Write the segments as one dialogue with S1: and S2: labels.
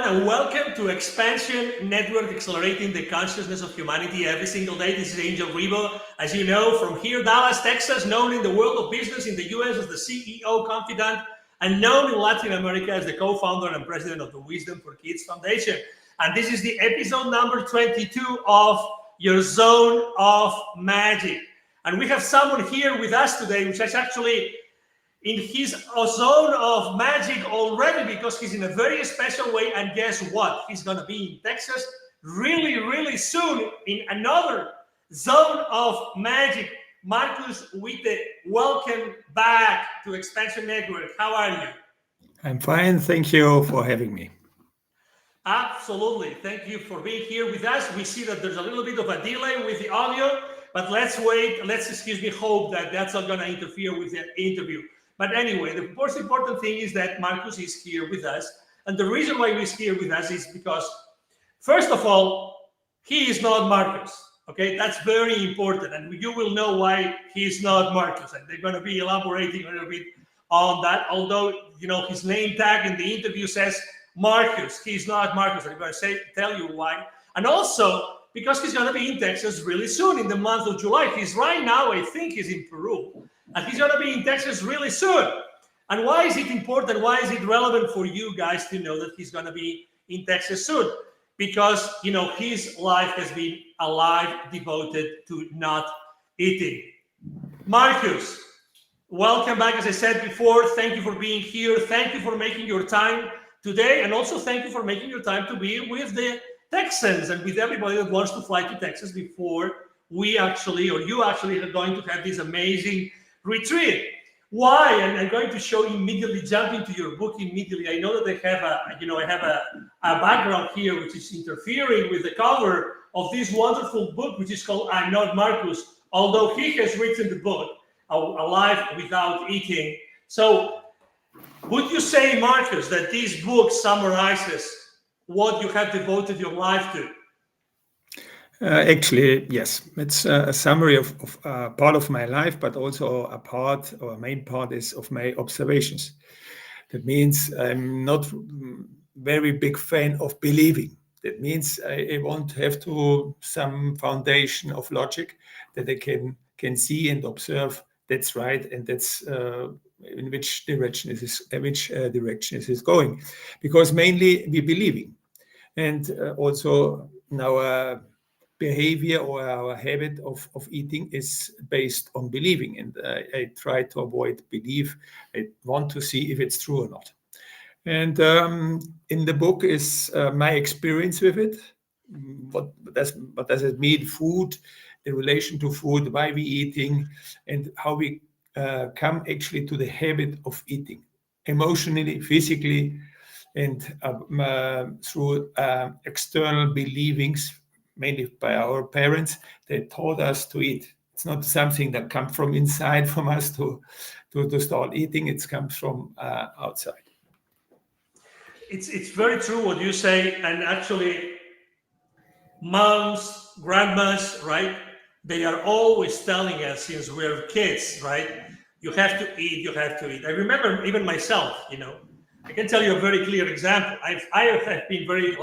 S1: and welcome to Xpnsion Network, accelerating the consciousness of humanity every single day. This is Angel Ribo, as you know, from here, Dallas, Texas, known in the world of business in the US as the CEO confidant, and known in Latin America as the co-founder and president of the Wisdom for Kids Foundation. And this is the episode number 22 of Your Zone of Magic. And we have someone here with us today, which is actually in his zone of magic already, because he's in a very special way. And guess what? He's going to be in Texas really soon in another zone of magic. Markus Witte, welcome back to Xpnsion Network. How are you?
S2: I'm fine. Thank you for having me.
S1: Absolutely. Thank you for being here with us. We see that there's a little bit of a delay with the audio, but let's wait. Let's, hope that that's not going to interfere with the interview. But anyway, the most important thing is that Markus is here with us. And the reason why he's here with us is because, first of all, he is not Markus. Okay, that's very important. And you will know why he's not Markus. And they're going to be elaborating a little bit on that. Although, his name tag in the interview says Markus. He's not Markus. I'm going to tell you why. And also, because he's going to be in Texas really soon in the month of July. He's right now, I think he's in Peru. And he's going to be in Texas really soon. And why is it important? Why is it relevant for you guys to know that he's going to be in Texas soon? Because, his life has been a life devoted to not eating. Markus, welcome back. As I said before, thank you for being here. Thank you for making your time today. And also thank you for making your time to be with the Texans and with everybody that wants to fly to Texas before you actually are going to have this amazing retreat. Why? And I'm going to show you immediately, jump into your book immediately. I know that I have a background here which is interfering with the cover of this wonderful book, which is called I'm Not Markus, although he has written the book, A Life Without Eating. So would you say, Markus, that this book summarizes what you have devoted your life to?
S2: Actually, yes. It's a summary of part of my life, but also a main part is of my observations. That means I'm not very big fan of believing. That means I want to have some foundation of logic that I can see and observe. That's right, and that's in which direction it is going. Because mainly we're believing, and also now. Behavior or our habit of eating is based on believing, and I try to avoid belief. I want to see if it's true or not. And in the book is my experience with it. What does it mean? Food, the relation to food, why we eating, and how we come actually to the habit of eating, emotionally, physically, and through external believings. Mainly by our parents, they taught us to eat. It's not something that comes from inside from us to start eating. It comes from outside.
S1: It's very true what you say. And actually, moms, grandmas, right? They are always telling us since we're kids, right? You have to eat, you have to eat. I remember even myself, I can tell you a very clear example. I have been very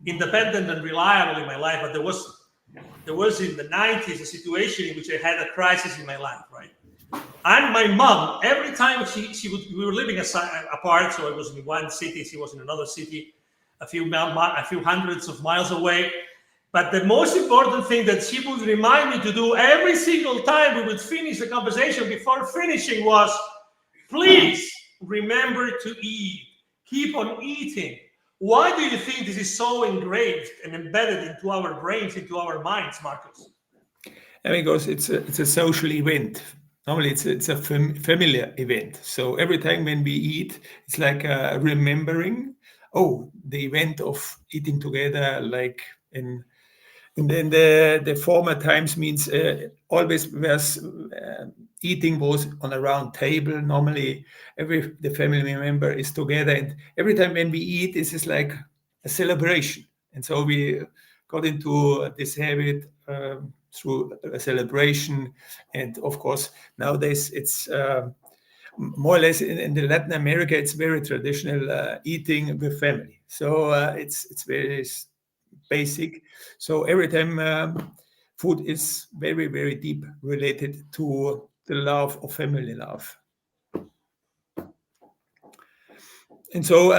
S1: independent and reliable in my life, but there was in the 90s a situation in which I had a crisis in my life, right? And my mom, every time we were living apart, so I was in one city, she was in another city, a few hundreds of miles away. But the most important thing that she would remind me to do every single time we would finish the conversation before finishing was, please remember to eat, keep on eating. Why do you think this is so engraved and embedded into our brains, into our minds, Markus?
S2: Because it's a social event. Normally, it's a familiar event. So every time when we eat, it's like remembering. The event of eating together, like in the former times means always was eating was on a round table. Normally, the family member is together, and every time when we eat, this is like a celebration. And so we got into this habit through a celebration. And of course, nowadays it's more or less in the Latin America, it's very traditional eating with family. So it's very basic. So every time food is very, very deep related to the love of family love. And so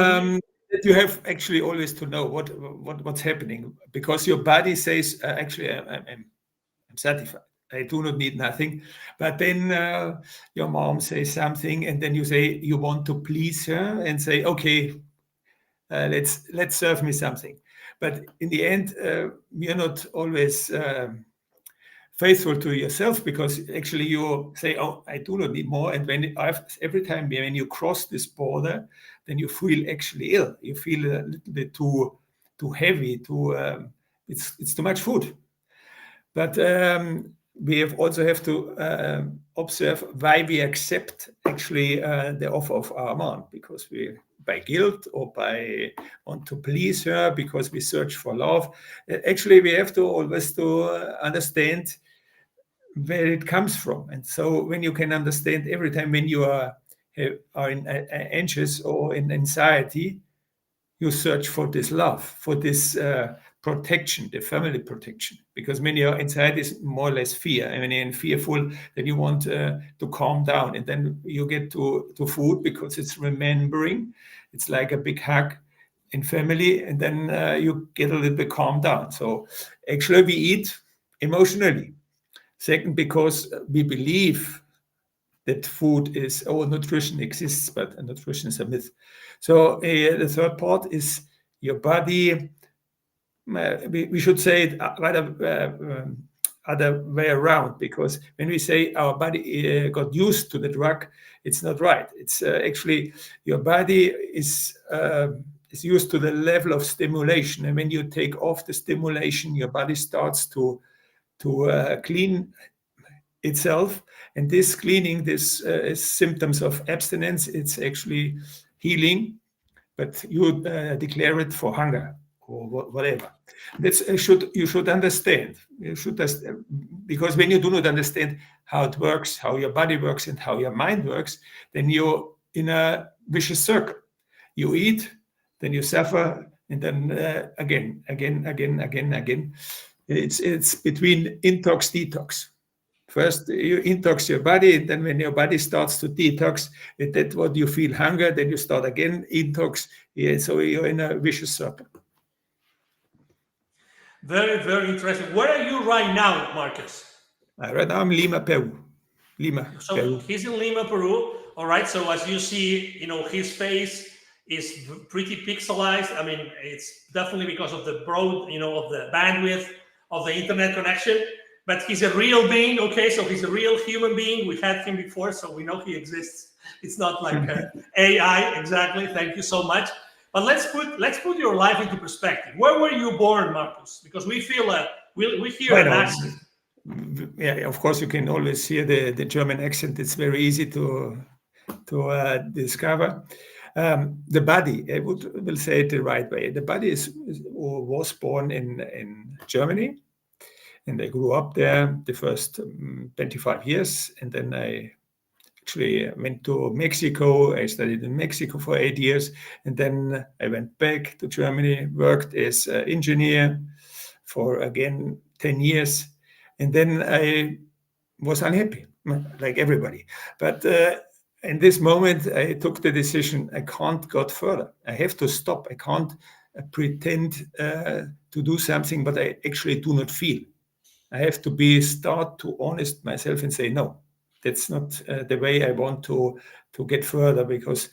S2: you have actually always to know what's happening, because your body says, actually, I'm satisfied. I do not need nothing. But then your mom says something, and then you say you want to please her and say, okay, let's serve me something. But in the end, you're not always faithful to yourself, because actually you say, oh, I do not need more. And every time when you cross this border, then you feel actually ill. You feel a little bit too heavy. It's too much food. But we also have to observe why we accept actually the offer of our mom, because we, by guilt or by want to please her, because we search for love. Actually, we have to always understand where it comes from. And so when you can understand in anxious or in anxiety, you search for this love, for this protection, the family protection. Because when your anxiety is more or less fear, and when you're fearful, then you want to calm down. And then you get to food, because it's remembering. It's like a big hug in family. And then you get a little bit calmed down. So actually we eat emotionally. Second, because we believe that food is, nutrition exists, but nutrition is a myth. So the third part is your body. We should say it rather other way around, because when we say our body got used to the drug, it's not right. It's actually your body is used to the level of stimulation, and when you take off the stimulation, your body starts to clean itself. And this cleaning, this is symptoms of abstinence. It's actually healing, but you declare it for hunger or whatever. That's you should understand. Because when you do not understand how it works, how your body works, and how your mind works, then you're in a vicious circle. You eat, then you suffer, and then again. It's between intox, detox. First, you intox your body, and then when your body starts to detox, that's what you feel hunger, then you start again, intox. Yeah, so you're in a vicious circle.
S1: Very, very interesting. Where are you right now, Marcus?
S2: Right now I'm in Lima, Peru.
S1: So
S2: Peru.
S1: he's in Lima, Peru. All right. So as you see, his face is pretty pixelized. I mean, it's definitely because of the broad, of the bandwidth of the internet connection. But he's a real being. Okay, so he's a real human being. We had him before, so we know he exists. It's not like AI. Exactly. Thank you so much. But let's put your life into perspective. Where were you born, Marcus? Because we feel we hear an accent.
S2: Yeah, of course you can always hear the German accent. It's very easy to discover. The body, I will say it the right way. The body was born in Germany, and I grew up there the first 25 years, and then I actually went to Mexico. I studied in Mexico for 8 years, and then I went back to Germany, worked as an engineer for again 10 years, and then I was unhappy, like everybody. But in this moment, I took the decision, I can't go further. I have to stop. I can't pretend to do something, but I actually do not feel. I have to start to honest myself and say, no, that's not the way I want to get further, because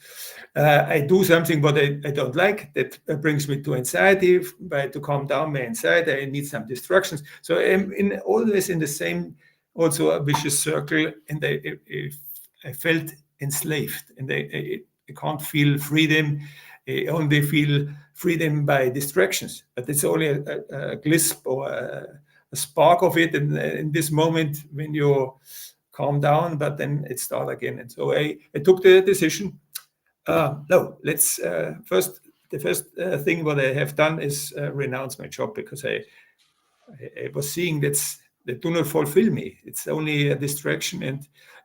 S2: I do something what I don't like. That brings me to anxiety. To calm down my anxiety, I need some distractions. So I'm always in the same, also a vicious circle, and I felt enslaved, and I can't feel freedom. I only feel freedom by distractions, but it's only a glisp or a spark of it in this moment when you calm down, but then it starts again. And so I took the decision, no, let's the first thing what I have done is renounce my job, because I was seeing that do not fulfill me. It's only a distraction,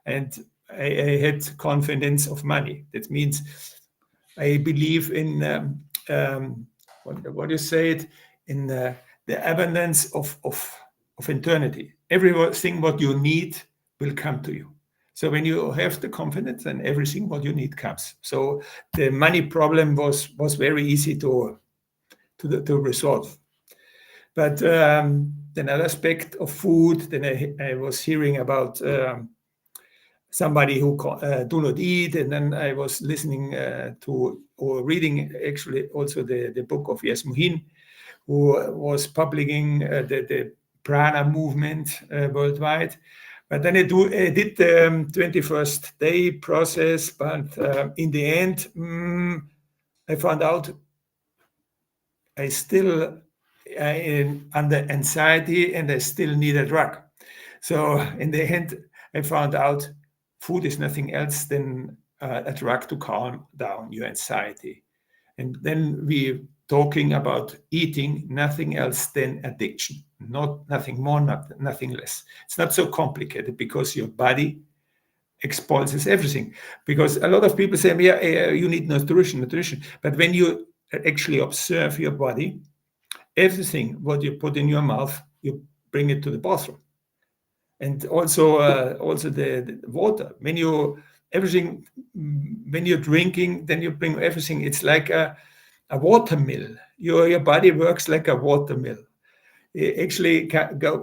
S2: and I had confidence of money. That means I believe in what you say it, in the abundance of eternity. Everything what you need will come to you. So when you have the confidence, then everything what you need comes. So the money problem was very easy to resolve. But another aspect of food, then I was hearing about somebody who do not eat, and then I was listening to or reading actually also the book of Yasmuhin, who was publishing the prana movement worldwide. But then I did the 21st day process, but in the end, I found out I still under anxiety, and I still need a drug. So in the end, I found out food is nothing else than a drug to calm down your anxiety. And then we talking about eating, nothing else than addiction, nothing more, nothing less. It's not so complicated because your body expulses everything. Because a lot of people say, yeah, you need nutrition. But when you actually observe your body, everything what you put in your mouth, you bring it to the bathroom. And also the water. When you're drinking, then you bring everything. It's like a water mill. Your body works like a water mill. It actually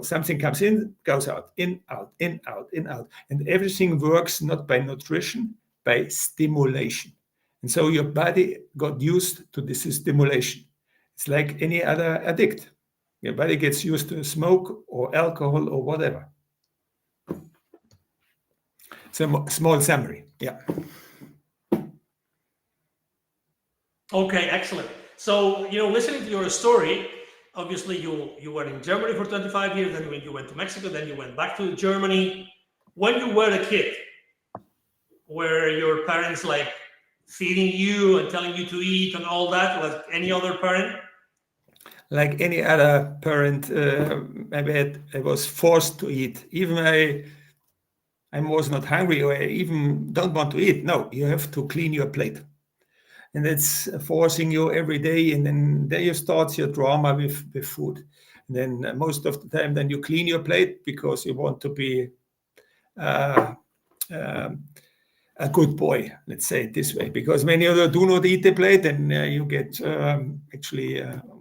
S2: something comes in, goes out, in, out, in, out, in, out. And everything works not by nutrition, by stimulation. And so your body got used to this stimulation. It's like any other addict. Your body gets used to smoke or alcohol or whatever. So small summary. Yeah.
S1: Okay, excellent. So, listening to your story, obviously you were in Germany for 25 years, then when you went to Mexico, then you went back to Germany. When you were a kid, were your parents like feeding you and telling you to eat and all that, like any other parent?
S2: Like any other parent, I was forced to eat. Even I was not hungry, or I even don't want to eat. No, you have to clean your plate. And it's forcing you every day. And then there you start your drama with food. And then most of the time, then you clean your plate because you want to be a good boy, let's say it this way. Because when you do not eat the plate, then you get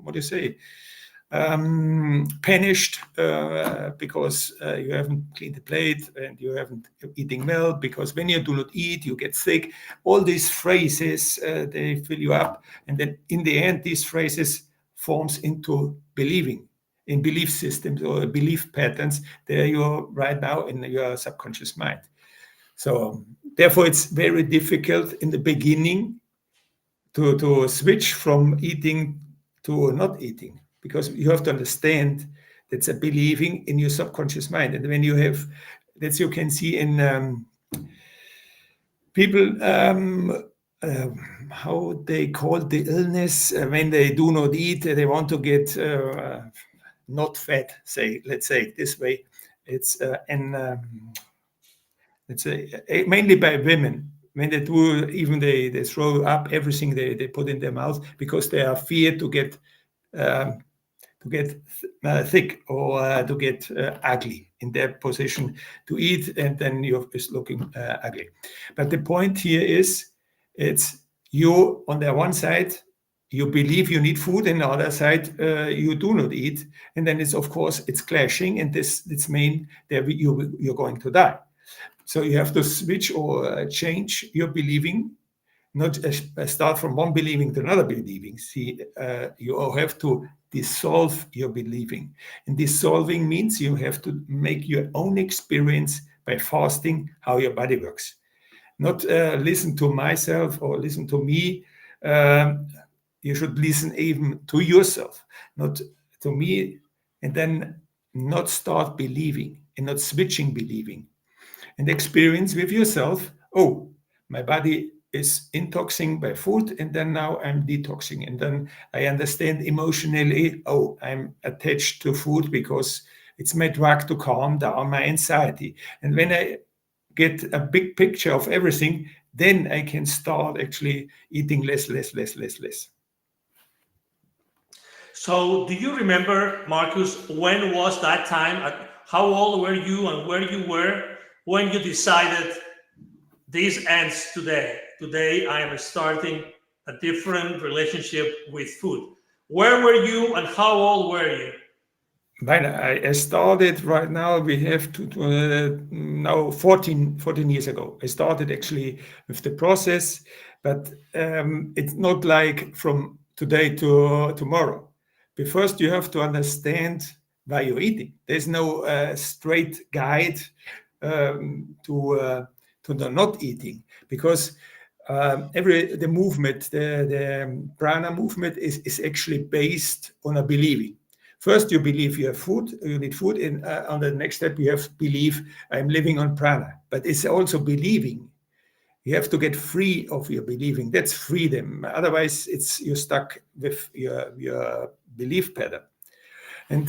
S2: what do you say? Punished because you haven't cleaned the plate and you haven't eating well, because when you do not eat, you get sick. All these phrases, they fill you up. And then in the end, these phrases forms into believing, in belief systems or belief patterns. There you are right now in your subconscious mind. So therefore, it's very difficult in the beginning to switch from eating to not eating, because you have to understand that's a believing in your subconscious mind. And when you have, that you can see in people, how they call the illness, when they do not eat, they want to get not fat, let's say it this way. It's let's say mainly by women. When they do, even they throw up everything they put in their mouth because they are feared to get thick or to get ugly in their position to eat, and then you're just looking ugly. But the point here is, it's you on the one side, you believe you need food, and the other side, you do not eat, and then it's of course it's clashing, and it's mean that you're going to die. So you have to switch or change your believing, not start from one believing to another believing. See, you have to dissolve your believing. And dissolving means you have to make your own experience by fasting how your body works. Not listen to myself or listen to me. You should listen even to yourself, not to me, and then not start believing and not switching believing. And experience with yourself, oh, my body is intoxing by food, and then now I'm detoxing. And then I understand emotionally, oh, I'm attached to food because it's my drug to calm down my anxiety. And when I get a big picture of everything, then I can start actually eating less.
S1: So, do you remember, Marcus, when was that time? How old were you and where you were when you decided this ends today? Today, I am starting a different relationship with food. Where were you and how old were you?
S2: When I started right now, we have now 14 years ago. I started actually with the process, but it's not like from today to tomorrow. But first, you have to understand why you're eating. There's no straight guide to the not eating, because the movement, the prana movement is actually based on a believing. First, you believe you have food, you need food, and on the next step, you have belief, I'm living on prana. But it's also believing. You have to get free of your believing. That's freedom. Otherwise, you're stuck with your belief pattern. And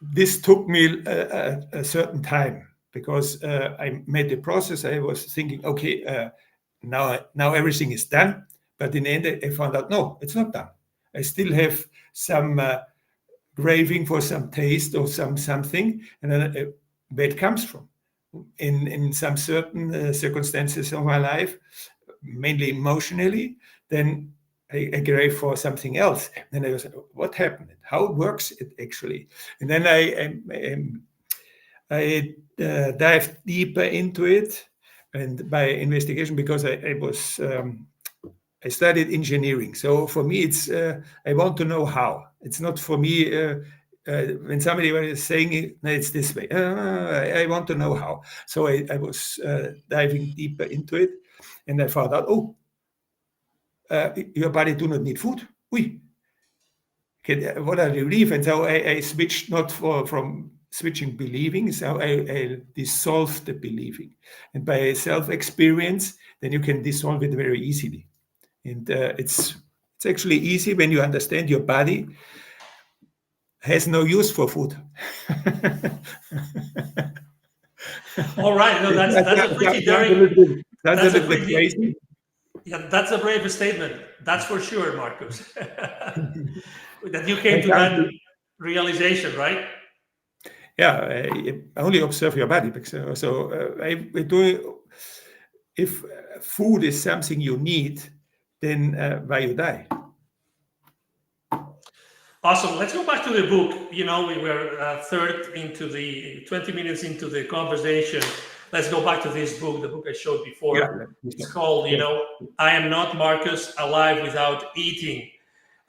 S2: this took me a certain time, because I made the process. I was thinking, okay, now everything is done. But in the end, I found out, no, it's not done. I still have some craving for some taste or something, and then where it comes from. In some certain circumstances of my life, mainly emotionally, then I crave for something else. Then I was, what happened? How works it actually? And then I dived deeper into it, and by investigation, because I studied engineering. So for me, it's I want to know how. It's not for me when somebody was saying it, no, it's this way. I want to know how. So I was diving deeper into it, and I found out, oh, your body do not need food. Oui. Okay, what I believe, and so I switched not from switching believing, so I dissolved the believing, and by self-experience, then you can dissolve it very easily. And it's actually easy when you understand your body has no use for food.
S1: All right, no, that's a pretty daring.
S2: Sounds a
S1: That's a
S2: little bit
S1: pretty.
S2: crazy.
S1: Yeah, that's a brave statement. That's for sure, Marcus. That you
S2: I
S1: came to
S2: can't
S1: that realization, right?
S2: Yeah, only observe your body. So I do. If food is something you need, then why you die?
S1: Awesome. Let's go back to the book. You know, we were third into the 20 minutes into the conversation. Let's go back to this book, the book I showed
S2: Yeah,
S1: before. It's called,
S2: yes.
S1: I Am Not Marcus, Alive Without Eating.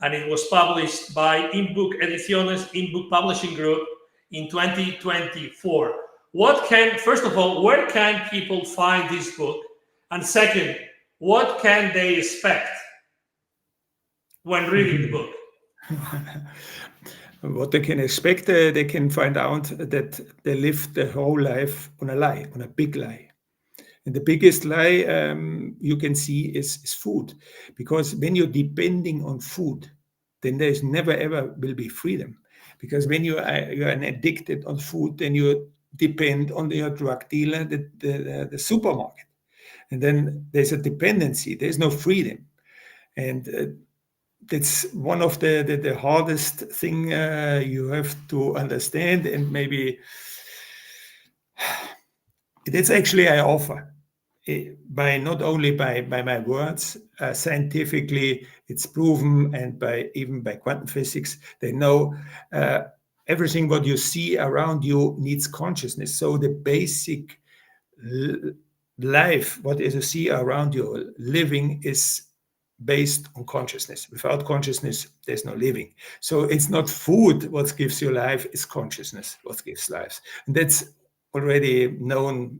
S1: And it was published by Imbuk Ediciones, Imbuk Publishing Group in 2024. First of all, where can people find this book? And second, what can they expect when reading the book?
S2: What they can expect, they can find out that they live their whole life on a lie, on a big lie. And the biggest lie you can see is food. Because when you're depending on food, then there's never ever will be freedom. Because when you are addicted on food, then you depend on your drug dealer, the supermarket. And then there's a dependency, there's no freedom. And that's one of the hardest thing you have to understand, and maybe that's actually I offer by not only by my words, scientifically it's proven, and even by quantum physics they know everything what you see around you needs consciousness. So the basic life what is you see around you living is based on consciousness. Without consciousness, there's no living. So it's not food what gives you life, it's consciousness what gives life. And that's already known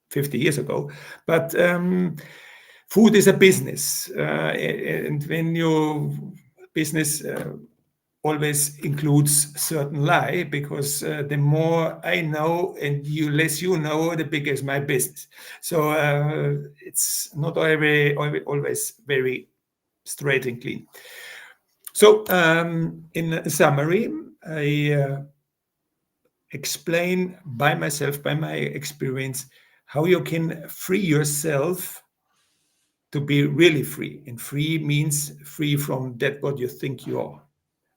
S2: 50 years ago. But food is a business. And when your business always includes certain lie, because the more I know and less you know, the bigger is my business. So it's not always very straight and clean. So in summary, I explain by myself, by my experience, how you can free yourself to be really free. And free means free from that what you think you are.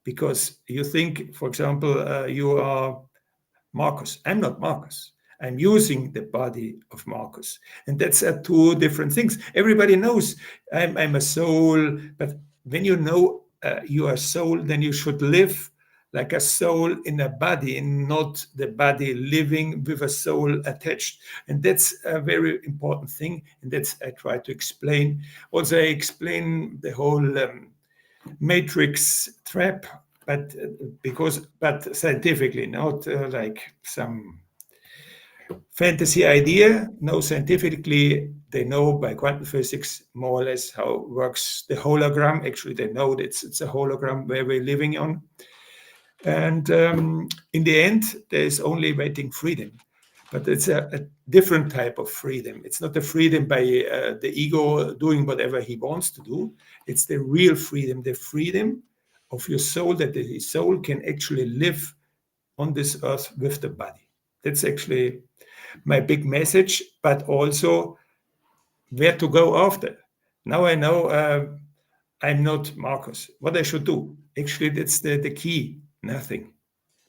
S2: Because you think, for example, you are Markus. I'm not Markus. I'm using the body of Markus. And that's two different things. Everybody knows I'm a soul, but when you know you are soul, then you should live like a soul in a body and not the body living with a soul attached. And that's a very important thing. And that's I try to explain. Also, I explain the whole matrix trap, but scientifically, not like some fantasy idea. No, scientifically, they know by quantum physics more or less how works the hologram. Actually, they know that it's a hologram where we're living on. And in the end, there is only waiting freedom. But it's a different type of freedom. It's not the freedom by the ego doing whatever he wants to do. It's the real freedom, the freedom of your soul, that the soul can actually live on this earth with the body. That's actually my big message, but also where to go after. Now I know I'm not Markus. What I should do? Actually, that's the key, nothing.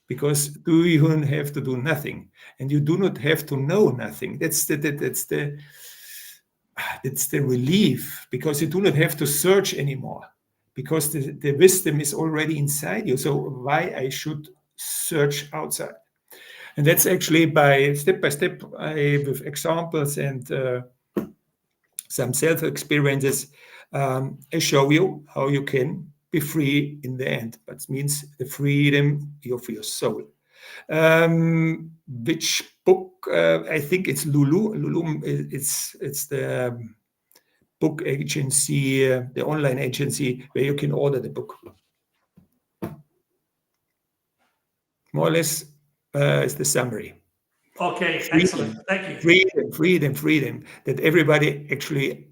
S2: Because do you even have to do nothing, and you do not have to know nothing. That's the relief, because you do not have to search anymore, because the wisdom is already inside you. So why I should search outside? And that's actually by step, with examples and some self experiences, I show you how you can be free in the end, but it means the freedom of your soul. Which book? I think it's Lulu. Lulu, it's the book agency, the online agency where you can order the book. More or less, is the summary.
S1: Okay,
S2: Freedom,
S1: excellent. Thank you.
S2: Freedom that everybody actually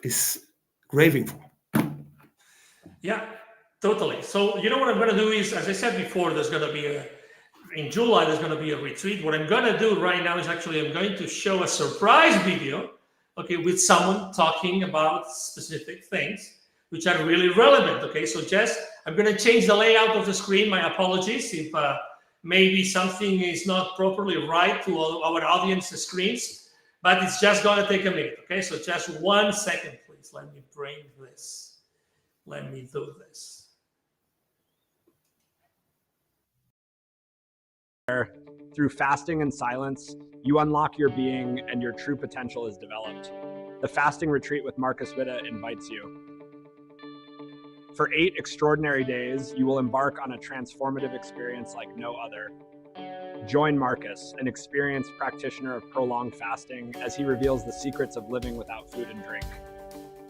S2: is craving for.
S1: Yeah, totally. So you know what I'm going to do is, as I said before, there's going to be in July, there's going to be a retreat. What I'm going to do right now is actually I'm going to show a surprise video, okay, with someone talking about specific things which are really relevant. Okay, so just I'm going to change the layout of the screen. My apologies if maybe something is not properly right to our audience's screens, but it's just going to take a minute. Okay, so just 1 second, please. Let me bring this. Let me do this.
S3: Through fasting and silence, you unlock your being and your true potential is developed. The Fasting Retreat with Markus Witte invites you. For 8 extraordinary days, you will embark on a transformative experience like no other. Join Markus, an experienced practitioner of prolonged fasting, as he reveals the secrets of living without food and drink.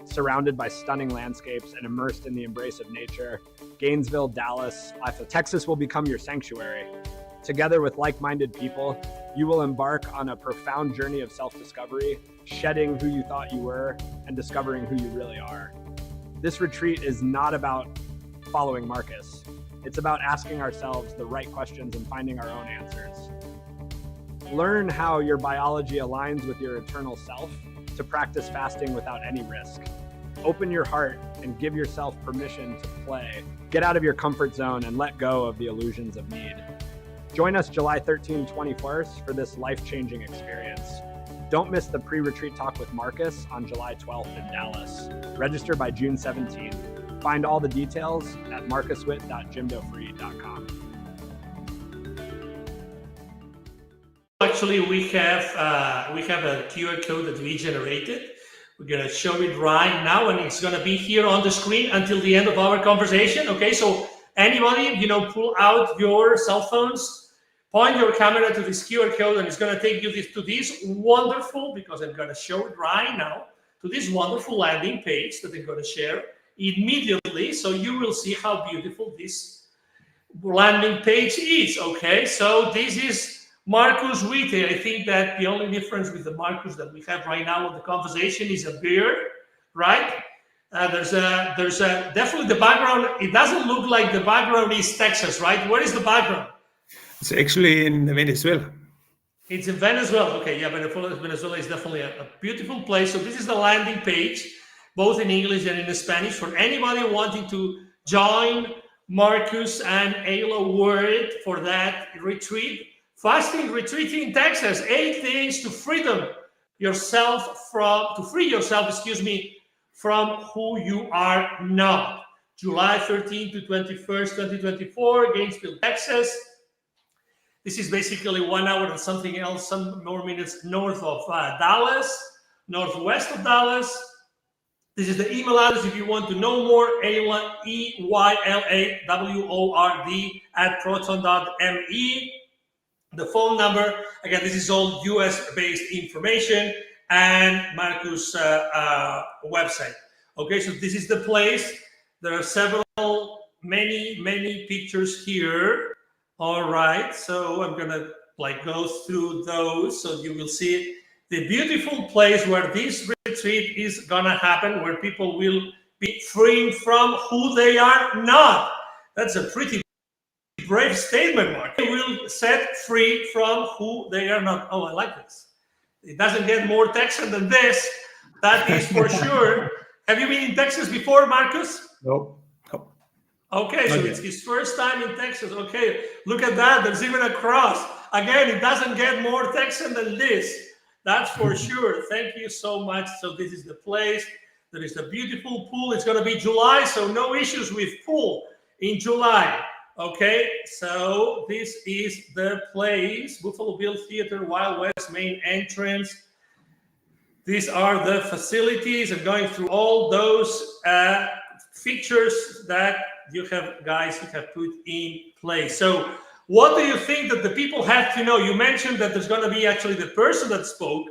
S3: Surrounded by stunning landscapes and immersed in the embrace of nature, Gainesville, Dallas, Texas will become your sanctuary. Together with like-minded people, you will embark on a profound journey of self-discovery, shedding who you thought you were and discovering who you really are. This retreat is not about following Markus. It's about asking ourselves the right questions and finding our own answers. Learn how your biology aligns with your eternal self to practice fasting without any risk. Open your heart and give yourself permission to play. Get out of your comfort zone and let go of the illusions of need. Join us July 13, 21st for this life-changing experience. Don't miss the pre-retreat talk with Markus on July 12th in Dallas. Register by June 17th. Find all the details at markuswitte.jimdofree.com.
S1: Actually, we have a QR code that we generated. We're going to show it right now, and it's going to be here on the screen until the end of our conversation. Okay, so anybody, pull out your cell phones, point your camera to this QR code, and it's going to take you to this wonderful, because I'm going to show it right now, to this wonderful landing page that I'm going to share immediately. So you will see how beautiful this landing page is. Okay, so this is Markus Witte. I think that the only difference with the Markus that we have right now in the conversation is a beard, right? There's definitely the background. It doesn't look like the background is Texas, right? Where is the background?
S2: It's actually in Venezuela.
S1: It's in Venezuela. Okay, yeah, Venezuela is definitely a beautiful place. So this is the landing page, both in English and in Spanish, for anybody wanting to join Markus and Ayla Word for that retreat. Fasting retreat in Texas, 8 days to free yourself, from who you are not. July 13 to 21st, 2024, Gainesville, Texas. This is basically 1 hour and something else, some more minutes north of Dallas, northwest of Dallas. This is the email address if you want to know more, Ayla, EYLAWORD @proton.me. The phone number, again, this is all US-based information, and Markus' website. Okay, so this is the place. There are many pictures here. All right, so I'm gonna go through those so you will see the beautiful place where this retreat is gonna happen, where people will be freeing from who they are not. That's a pretty brave statement, Mark. They will set free from who they are not. Oh, I like this. It doesn't get more Texan than this. That is for sure. Have you been in Texas before, Markus?
S2: No.
S1: Okay, so it's his first time in Texas. Okay, look at that. There's even a cross. Again, it doesn't get more Texan than this. That's for sure. Thank you so much. So this is the place. There is a beautiful pool. It's going to be July, so no issues with pool in July. Okay, so this is the place. Buffalo Bill Theater, Wild West main entrance. These are the facilities, and going through all those features that you have put in place. So what do you think that the people have to know? You mentioned that there's going to be, actually the person that spoke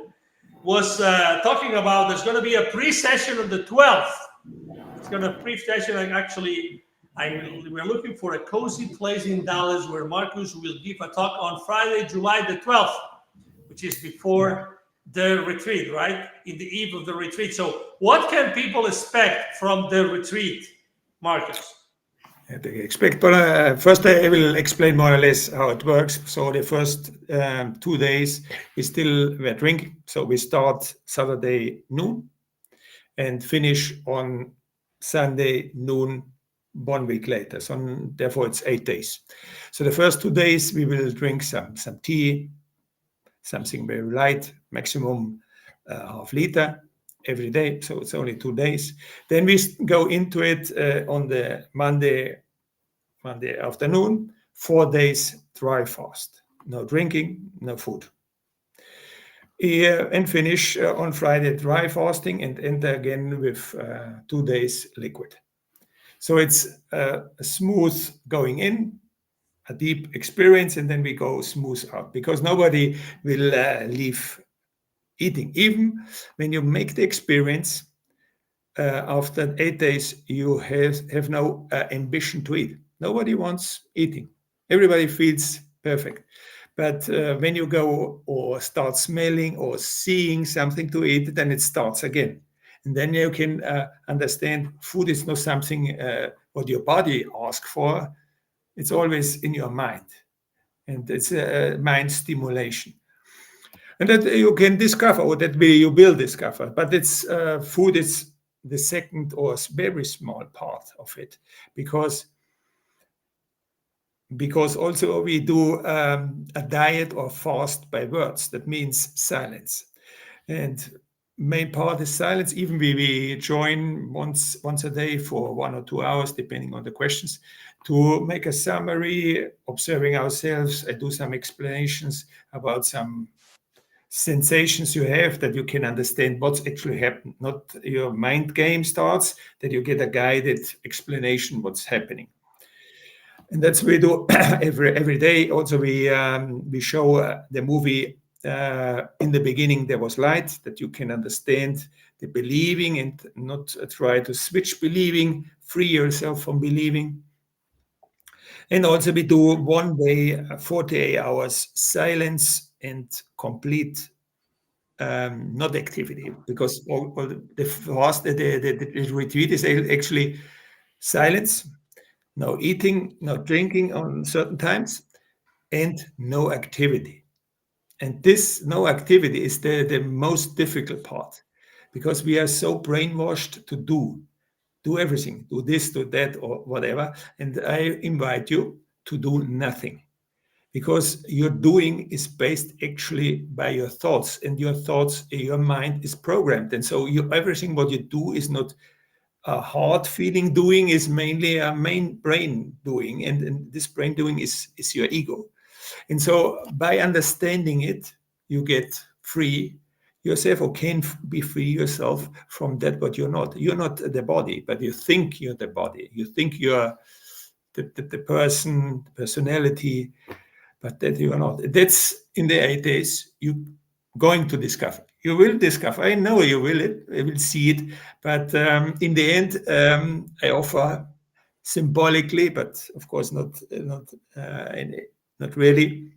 S1: was talking about there's going to be a pre-session on the 12th. It's going to pre-session, and actually we're looking for a cozy place in Dallas where Markus will give a talk on Friday, July the 12th, which is before the retreat, right? In the eve of the retreat. So what can people expect from the retreat, Markus?
S2: They expect, but first I will explain more or less how it works. So the first 2 days we're drinking. So we start Saturday noon and finish on Sunday noon 1 week later. So therefore it's 8 days. So the first 2 days we will drink some tea, something very light, maximum half liter every day. So it's only 2 days. Then we go into it on the Monday afternoon, 4 days dry fast. No drinking, no food. And finish on Friday dry fasting and enter again with 2 days liquid. So it's a smooth going in, a deep experience, and then we go smooth out, because nobody will leave eating. Even when you make the experience, after 8 days, you have no ambition to eat. Nobody wants eating. Everybody feels perfect. But when you go or start smelling or seeing something to eat, then it starts again. And then you can understand food is not something what your body asks for. It's always in your mind. And it's a mind stimulation. And that you can discover, or that you will discover. But it's food is the second or very small part of it, because also we do a diet or fast by words. That means silence, and main part is silence. Even we join once a day for 1 or 2 hours, depending on the questions, to make a summary, observing ourselves. I do some explanations about some sensations you have, that you can understand what's actually happened. Not your mind game starts, that you get a guided explanation what's happening. And that's what we do every day. Also, we show the movie. In the beginning, there was light, that you can understand the believing and not try to switch believing, free yourself from believing. And also we do 1 day, 48 hours silence and complete not activity, because all the fast, the retreat is actually silence, no eating, no drinking on certain times, and no activity. And this no activity is the most difficult part, because we are so brainwashed to do everything, do this, do that, or whatever. And I invite you to do nothing, because your doing is based actually by your thoughts, and your thoughts, your mind is programmed. And so everything what you do is not a heart feeling doing, is mainly a main brain doing, and this brain doing is your ego. And so by understanding it, you get free yourself, or can be free yourself from that what you're not. You're not the body, but you think you're the body. You think you're the person, personality, but that you are not. That's in the 8 days you're going to discover. You will discover. I know you will. I will see it. But in the end, I offer symbolically, but of course not really,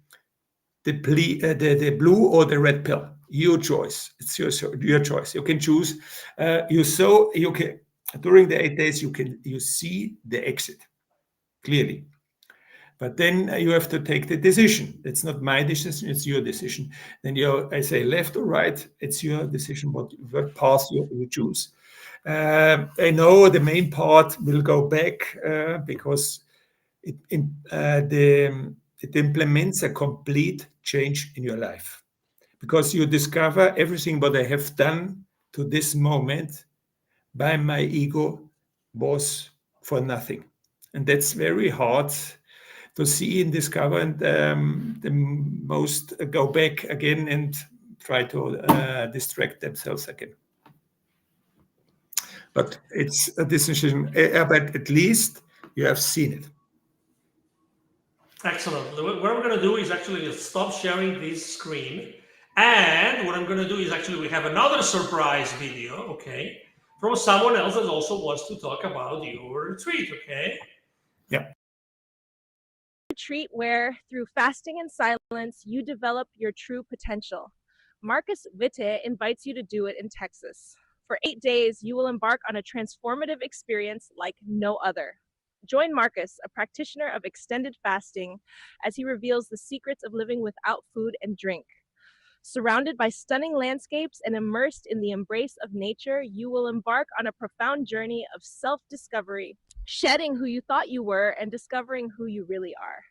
S2: the blue or the red pill. Your choice. It's your choice. You can choose. You can, during the 8 days you see the exit clearly. But then you have to take the decision. It's not my decision, it's your decision. Then I say left or right, it's your decision what path you choose. I know the main part will go back because it implements a complete change in your life. Because you discover everything what I have done to this moment by my ego was for nothing. And that's very hard to see and discover, and the most go back again and try to distract themselves again. But it's a decision, but at least you have seen it.
S1: Excellent. What we're going to do is actually stop sharing this screen. And what I'm going to do is actually we have another surprise video, okay, from someone else that also wants to talk about your retreat, okay?
S2: Yeah.
S4: Retreat where, through fasting and silence, you develop your true potential. Markus Witte invites you to do it in Texas. For 8 days, you will embark on a transformative experience like no other. Join Markus, a practitioner of extended fasting, as he reveals the secrets of living without food and drink. Surrounded by stunning landscapes and immersed in the embrace of nature, you will embark on a profound journey of self-discovery, shedding who you thought you were and discovering who you really are.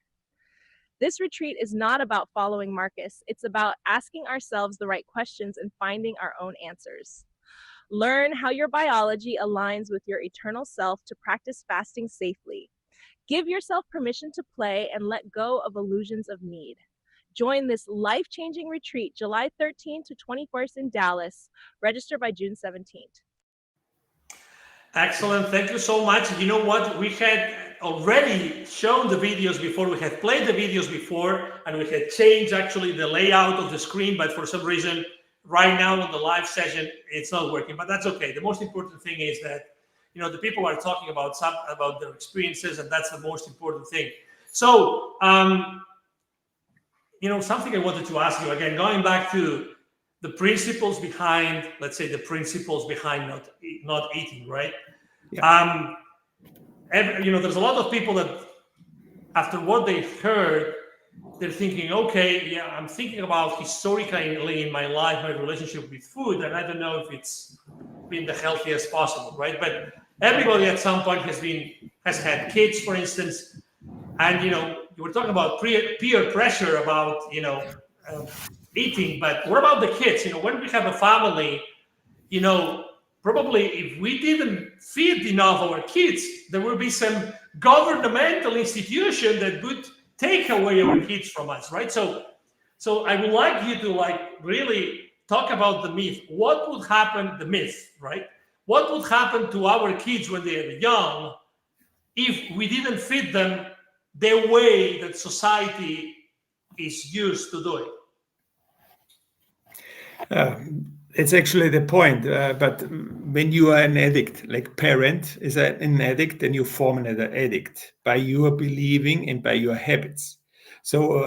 S4: This retreat is not about following Markus. It's about asking ourselves the right questions and finding our own answers. Learn how your biology aligns with your eternal self to practice fasting safely. Give yourself permission to play and let go of illusions of need. Join this life-changing retreat July 13th to 21st in Dallas. Register by June 17th.
S1: Excellent. Thank you so much. You know what? We had already shown the videos before. We had played the videos before, and we had changed actually the layout of the screen, but for some reason, right now in the live session, it's not working, but that's okay. The most important thing is that, you know, the people are talking about their experiences, and that's the most important thing. So, you know, something I wanted to ask you again, going back to the principles behind, let's say, the principles behind not eating, right?
S2: Yeah.
S1: You know, there's a lot of people that after what they heard, they're thinking, okay, yeah, I'm thinking about historically in my life, my relationship with food, and I don't know if it's been the healthiest possible, right? But everybody at some point has had kids, for instance, and, you know, you were talking about peer pressure about, you know, eating, but what about the kids? You know, when we have a family, you know, probably if we didn't feed enough our kids, there will be some governmental institution that would take away our kids from us, right? So I would like you to really talk about the myth. What would happen, the myth, right? What would happen to our kids when they are young if we didn't feed them the way that society is used to do it?
S2: It's actually the point. But when you are an addict, like parent is an addict, then you form another addict by your believing and by your habits. So,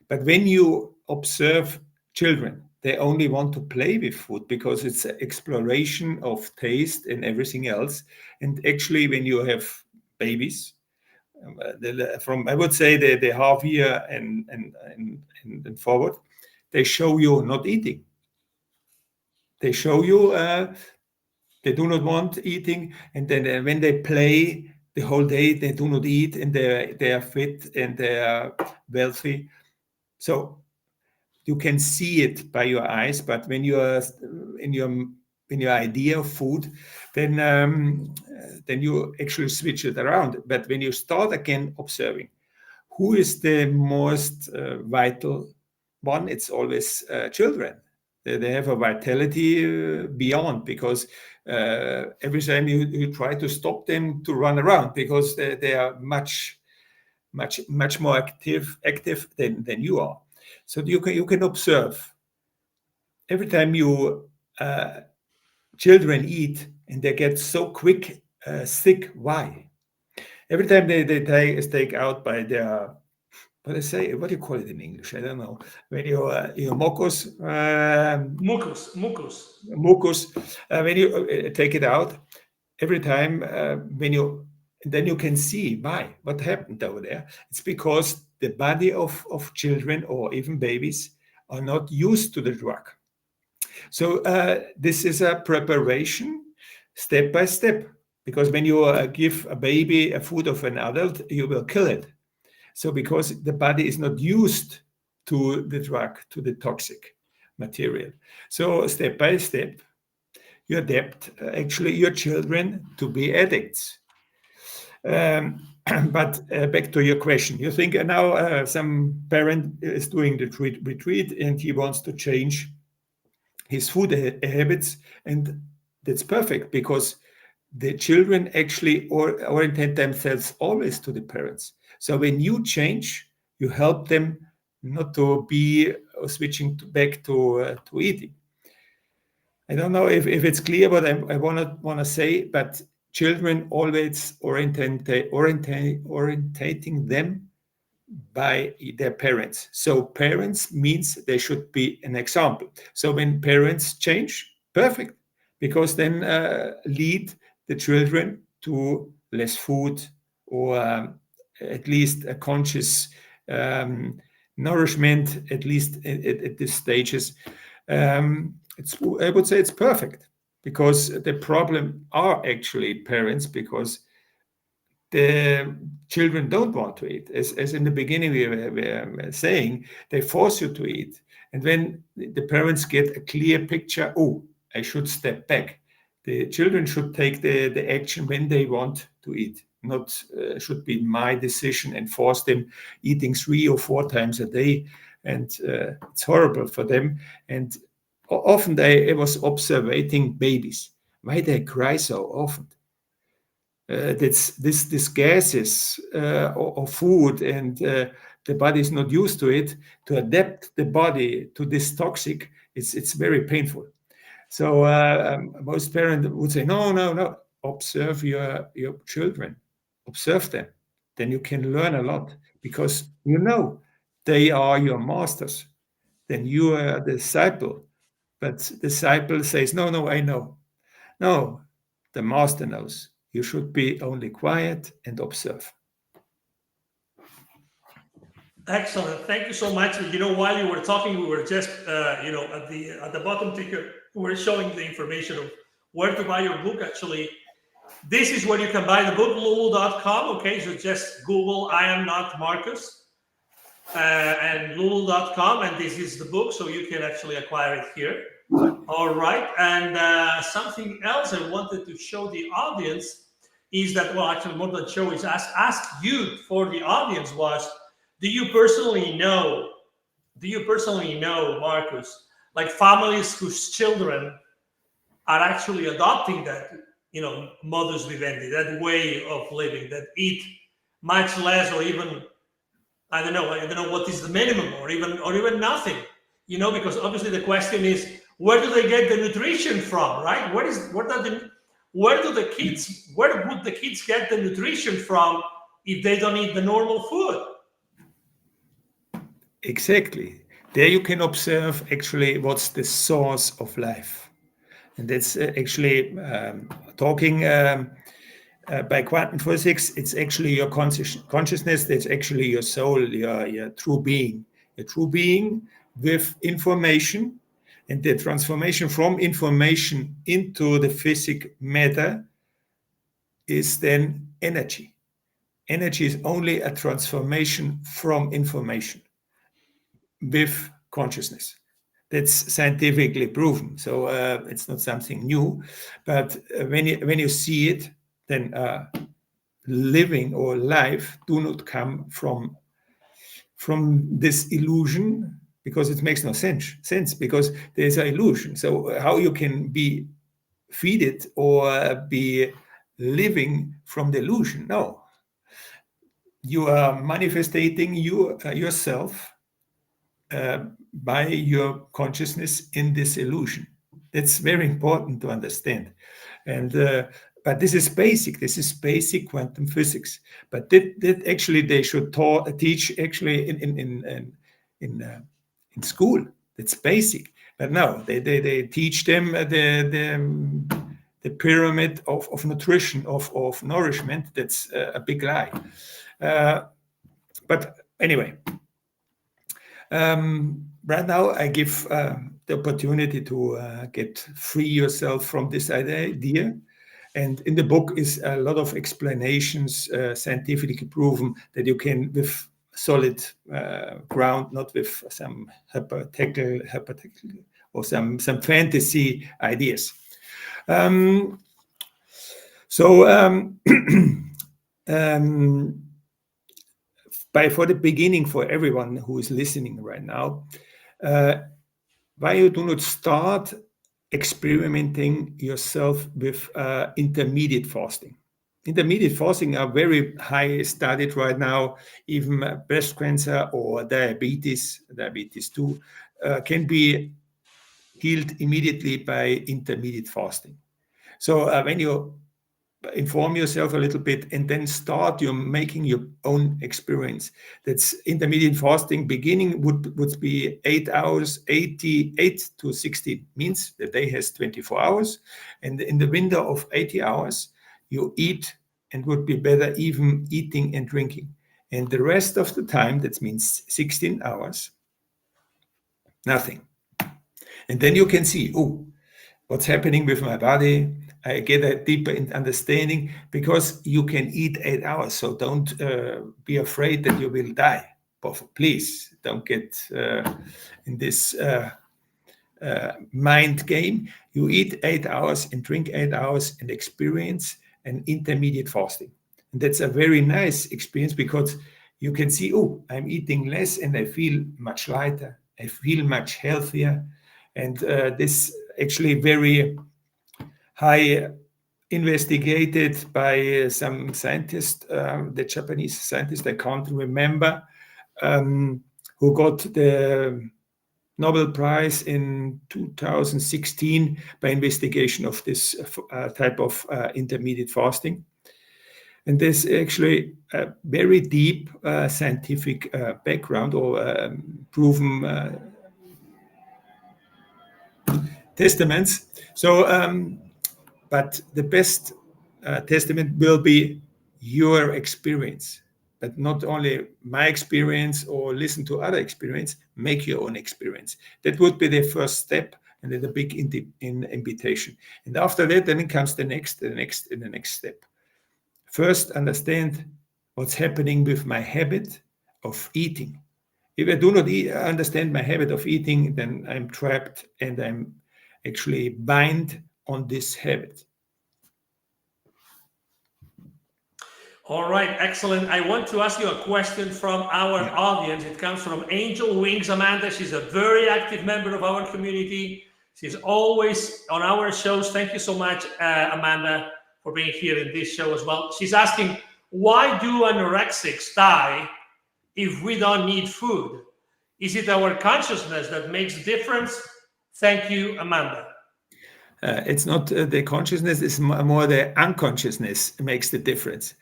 S2: but when you observe children, they only want to play with food because it's an exploration of taste and everything else. And actually, when you have babies, from I would say the half year and forward, they show you not eating. They show you they do not want eating, and then when they play the whole day, they do not eat, and they are fit and they are wealthy. So you can see it by your eyes, but when you are in your idea of food, then you actually switch it around. But when you start again observing, who is the most vital one? It's always children. They have a vitality beyond, because every time you try to stop them to run around, because they are much more active than you are. So you can observe every time you children eat and they get so quick sick. Why? Every time they take out by their, what do you call it in English? I don't know. When your mucus,
S1: mucus.
S2: When you take it out, every time then you can see why, what happened over there. It's because the body of children or even babies are not used to the drug. So this is a preparation step by step, because when you give a baby a food of an adult, you will kill it. So because the body is not used to the drug, to the toxic material. So step by step, you adapt actually your children to be addicts. But back to your question, you think now some parent is doing the retreat and he wants to change his food habits, and that's perfect, because the children actually orientate themselves always to the parents. So when you change, you help them not to be switching back to eating. I don't know if it's clear what I want to say, but children always orientating them by their parents. So parents means they should be an example. So when parents change, perfect, because then lead the children to less food, or at least a conscious nourishment, at least at these stages. I would say it's perfect, because the problem are actually parents, because the children don't want to eat. As in the beginning we were saying, they force you to eat. And when the parents get a clear picture, oh, I should step back. The children should take the action when they want to eat. Not should be my decision and force them eating 3 or 4 times a day. And it's horrible for them. And often I was observing babies, why they cry so often. This gases or food, and the body is not used to it. To adapt the body to this toxic, it's very painful. So most parents would say, no, observe your children, observe them. Then you can learn a lot, because they are your masters. Then you are a disciple, but disciple says, no, I know. No, the master knows. You should be only quiet and observe.
S1: Excellent. Thank you so much. While you were talking, we were just, at the bottom ticker, we were showing the information of where to buy your book. Actually, this is where you can buy the book, lulu.com. Okay, so just Google "I am not Markus" and lulu.com, and this is the book, so you can actually acquire it here. All right, and something else I wanted to show the audience is that, well, actually more than show, is ask you for the audience was, do you personally know, Markus, like families whose children are actually adopting that, modus vivendi, that way of living, that eat much less, or even, I don't know what is the minimum, or even nothing, because obviously the question is, where do they get the nutrition from, right? Where would the kids get the nutrition from if they don't eat the normal food?
S2: Exactly. There you can observe actually what's the source of life. And that's actually talking by quantum physics, it's actually your consciousness, that's actually your soul, your true being. Your true being with information, and the transformation from information into the physical matter is then energy. Energy is only a transformation from information with consciousness. That's scientifically proven. So it's not something new, but when you see it, then living or life do not come from this illusion, because it makes no sense because there's an illusion. So how you can be feed it or be living from the illusion? No, you are manifesting yourself by your consciousness in this illusion. That's very important to understand. And but this is basic. This is basic quantum physics. But that actually they should teach actually in school. That's basic. But no, they teach them the pyramid of nutrition, of nourishment. That's a big lie. But anyway, right now I give the opportunity to get free yourself from this idea. And in the book is a lot of explanations, scientifically proven, that you can, with solid ground, not with some hypothetical or some fantasy ideas. For the beginning, for everyone who is listening right now, why you do not start experimenting yourself with intermediate fasting. Intermediate fasting are very high studied right now. Even breast cancer or diabetes 2, can be healed immediately by intermediate fasting. So when you inform yourself a little bit and then start making your own experience. That's intermediate fasting. Beginning would be 8 hours, 88 to 60 means the day has 24 hours. And in the window of 80 hours, you eat, and would be better even eating and drinking. And the rest of the time, that means 16 hours, nothing. And then you can see, what's happening with my body. I get a deeper understanding, because you can eat 8 hours. So don't be afraid that you will die. But please don't get in this mind game. You eat 8 hours and drink 8 hours and experience an intermediate fasting. And that's a very nice experience, because you can see, I'm eating less and I feel much lighter. I feel much healthier. And this actually very high investigated by some scientist, the Japanese scientist, I can't remember, who got the Nobel Prize in 2016 by investigation of this type of intermediate fasting. And there's actually a very deep scientific background or proven testaments. So, but the best testament will be your experience, but not only my experience or listen to other experience, make your own experience. That would be the first step, and then the big invitation. And after that, then it comes the next step. First, understand what's happening with my habit of eating. If I do not understand my habit of eating, then I'm trapped and I'm actually bind on this habit.
S1: All right, excellent. I want to ask you a question from our audience. It comes from Angel Wings Amanda. She's a very active member of our community. She's always on our shows. Thank you so much, Amanda, for being here in this show as well. She's asking, why do anorexics die if we don't need food? Is it our consciousness that makes the difference? Thank you, Amanda.
S2: It's not the consciousness, it's more the unconsciousness makes the difference.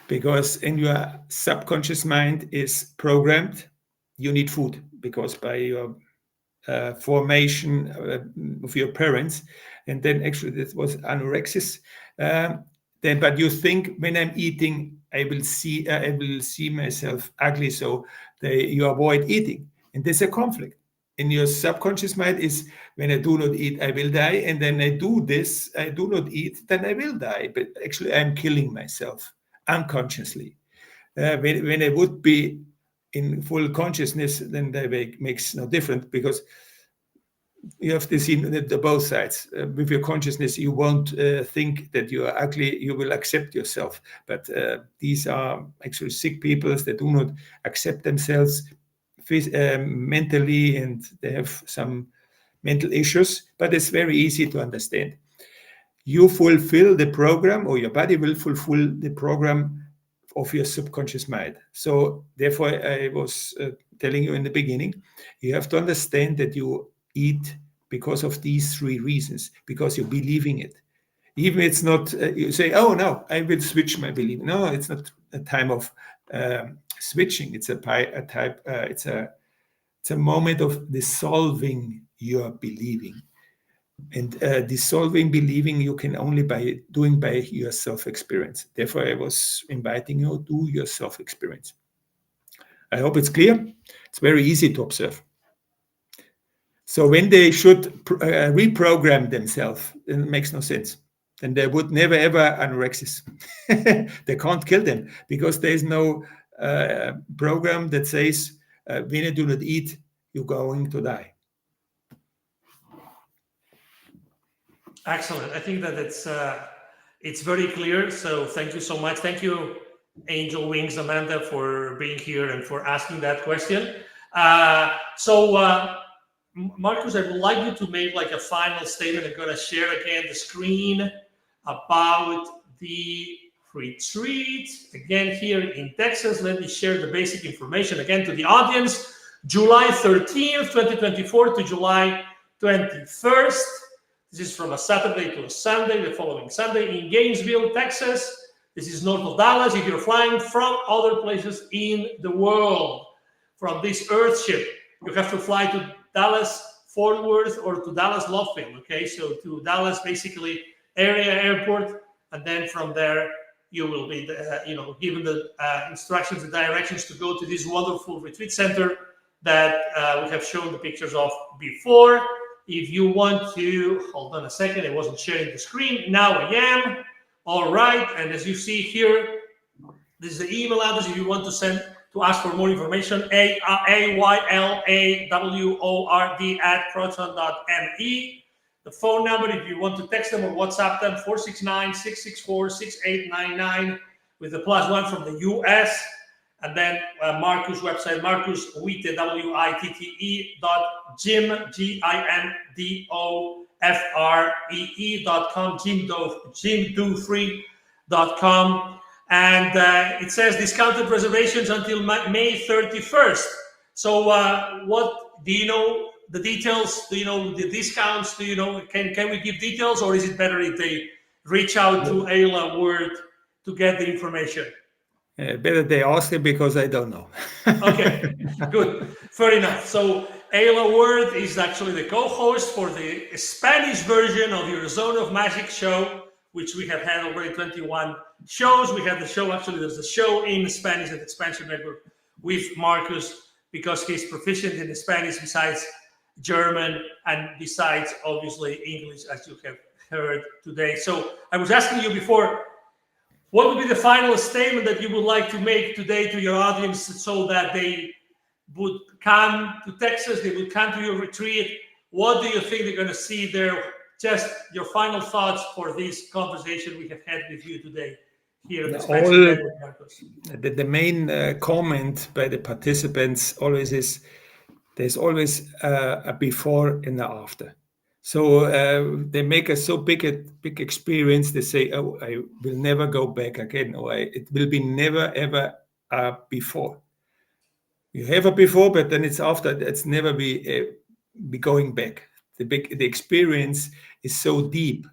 S2: Because in your subconscious mind is programmed, you need food, because by your formation of your parents, and then actually that was anorexia. But you think, when I'm eating, I will see myself ugly, so you avoid eating, and there's a conflict. in your subconscious mind is, when I do not eat, I will die. And then I do this, I do not eat, then I will die. But actually, I'm killing myself unconsciously. When I would be in full consciousness, then that makes no difference, because you have to see the both sides. With your consciousness, you won't think that you are ugly. You will accept yourself. But these are actually sick people that do not accept themselves mentally, and they have some mental issues. But it's very easy to understand. You fulfill the program, or your body will fulfill the program of your subconscious mind. So therefore, I was telling you in the beginning, you have to understand that you eat because of these three reasons, because you believe in it. Even it's not, you say, oh no, I will switch my belief. No, it's not a time of switching. It's it's a moment of dissolving your believing. And dissolving believing you can only by doing by your self-experience. Therefore, I was inviting you to your self-experience. I hope it's clear. It's very easy to observe. So when they should reprogram themselves, then it makes no sense. Then they would never ever anorexis. They can't kill them, because there is no program that says when you do not eat, you're going to die.
S1: Excellent. I think that it's very clear. So thank you so much. Thank you, Angel Wings Amanda, for being here and for asking that question. Markus, I would like you to make like a final statement. I'm going to share again the screen about the retreat. Again, here in Texas, let me share the basic information again to the audience. July 13th, 2024 to July 21st. This is from a Saturday to a Sunday, the following Sunday in Gainesville, Texas. This is north of Dallas. If you're flying from other places in the world, from this Earthship, you have to fly to Dallas Fort Worth or to Dallas Lufkin. Okay, so to Dallas, basically area airport, and then from there you will be, given the instructions and directions to go to this wonderful retreat center that we have shown the pictures of before. If you want to, hold on a second, I wasn't sharing the screen. Now I am. All right, and as you see here, this is the email address if you want to ask for more information, aylaward@proton.me. The phone number, if you want to text them or WhatsApp them, 469-664-6899 with the +1 from the US. And then Markus' website, Markus Witte, WITTE.gym, GIMDOFREE.com, gymdo3.com. And it says discounted reservations until May 31st. So what do you know the details? Do you know the discounts? Do you know, can we give details, or is it better if they reach out to Ayla Word to get the information?
S2: Better they ask it, because I don't know.
S1: Okay, good. Fair enough. So Ayla Word is actually the co-host for the Spanish version of your Zone of Magic show, which we have had already 21 shows. We have the show, actually there's a show in Spanish at Xpnsion Network with Markus, because he's proficient in Spanish besides German and besides obviously English, as you have heard today. So I was asking you before, what would be the final statement that you would like to make today to your audience so that they would come to Texas, they would come to your retreat? What do you think they're going to see there? Just your final thoughts for this conversation we have had with you today here at Xpnsion Network, Markus.
S2: The main comment by the participants always is, there's always a before and a after. So they make a so big experience. They say, "Oh, I will never go back again," or "It will be never ever before." You have a before, but then it's after. It's never be going back. The experience is so deep,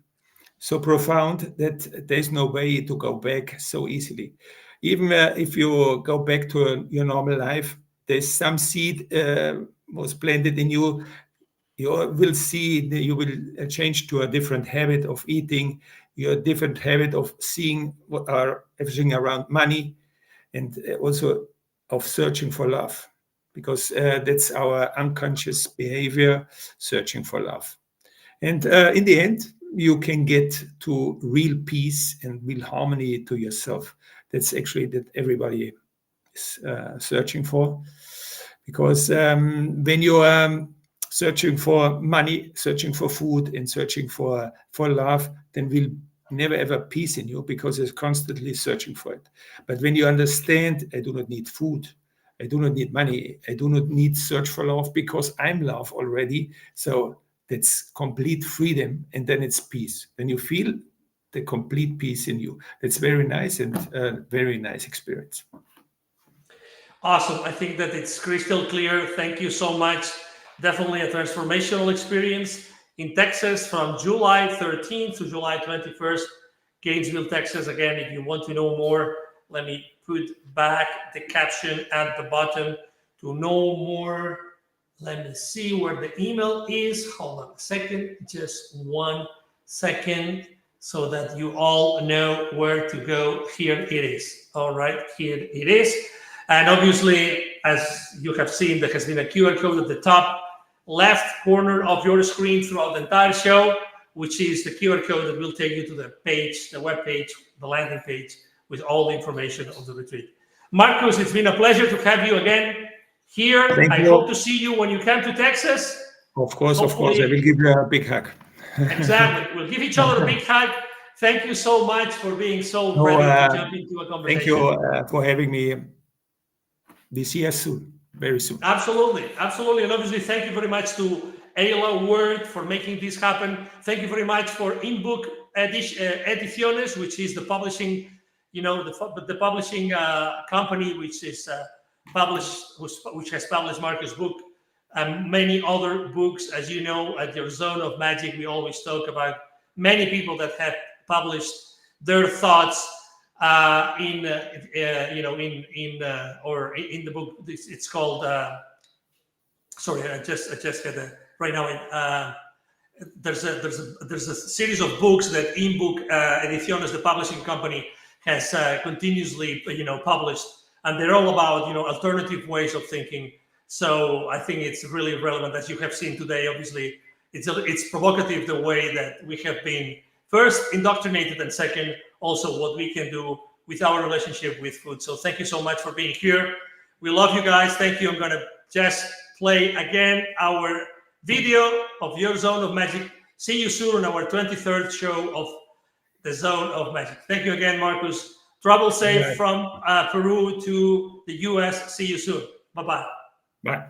S2: so profound, that there's no way to go back so easily. Even if you go back to your normal life, there's some seed was planted in you. You will see that you will change to a different habit of eating, your different habit of seeing what are everything around money, and also of searching for love. because that's our unconscious behavior, searching for love. And in the end, you can get to real peace and real harmony to yourself. That's actually that everybody is searching for. Because when you are searching for money, searching for food, and searching for love, then we'll never ever peace in you, because it's constantly searching for it. But when you understand, I do not need food, I do not need money, I do not need search for love, because I'm love already. So that's complete freedom, and then it's peace. When you feel the complete peace in you, that's very nice, and very nice experience.
S1: Awesome. I think that it's crystal clear. Thank you so much. Definitely a transformational experience in Texas from July 13th to July 21st, Gainesville, Texas. Again, if you want to know more, let me put back the caption at the bottom to know more. Let me see where the email is. Hold on a second, just 1 second, so that you all know where to go. Here it is. All right, here it is. And obviously, as you have seen, there has been a QR code at the top left corner of your screen throughout the entire show, which is the QR code that will take you to the page, the web page, the landing page, with all the information of the retreat. Markus, it's been a pleasure to have you again here. I hope to see you when you come to Texas.
S2: Of course, of course. I will give you a big hug.
S1: Exactly. We'll give each other a big hug. Thank you so much for being so ready to jump into a conversation.
S2: Thank you for having me. We see us soon, very soon.
S1: Absolutely, absolutely. And obviously, thank you very much to Ayla Word for making this happen. Thank you very much for Imbuk Ediciones, which is the publishing, the publishing company which is which has published Markus' book and many other books. As you know, at your Zone of Magic, we always talk about many people that have published their thoughts in the book. It's called. Sorry, I just had a right now. There's a series of books that Imbuk Ediciones, the publishing company, has continuously published, and they're all about alternative ways of thinking. So I think it's really relevant, as you have seen today. Obviously, it's provocative the way that we have been first indoctrinated, and second, also what we can do with our relationship with food. So thank you so much for being here. We love you guys. Thank you. I'm going to just play again our video of your Zone of Magic. See you soon on our 23rd show of the Zone of Magic. Thank you again, Markus. Travel safe from Peru to the US. See you soon. Bye-bye.
S2: Bye.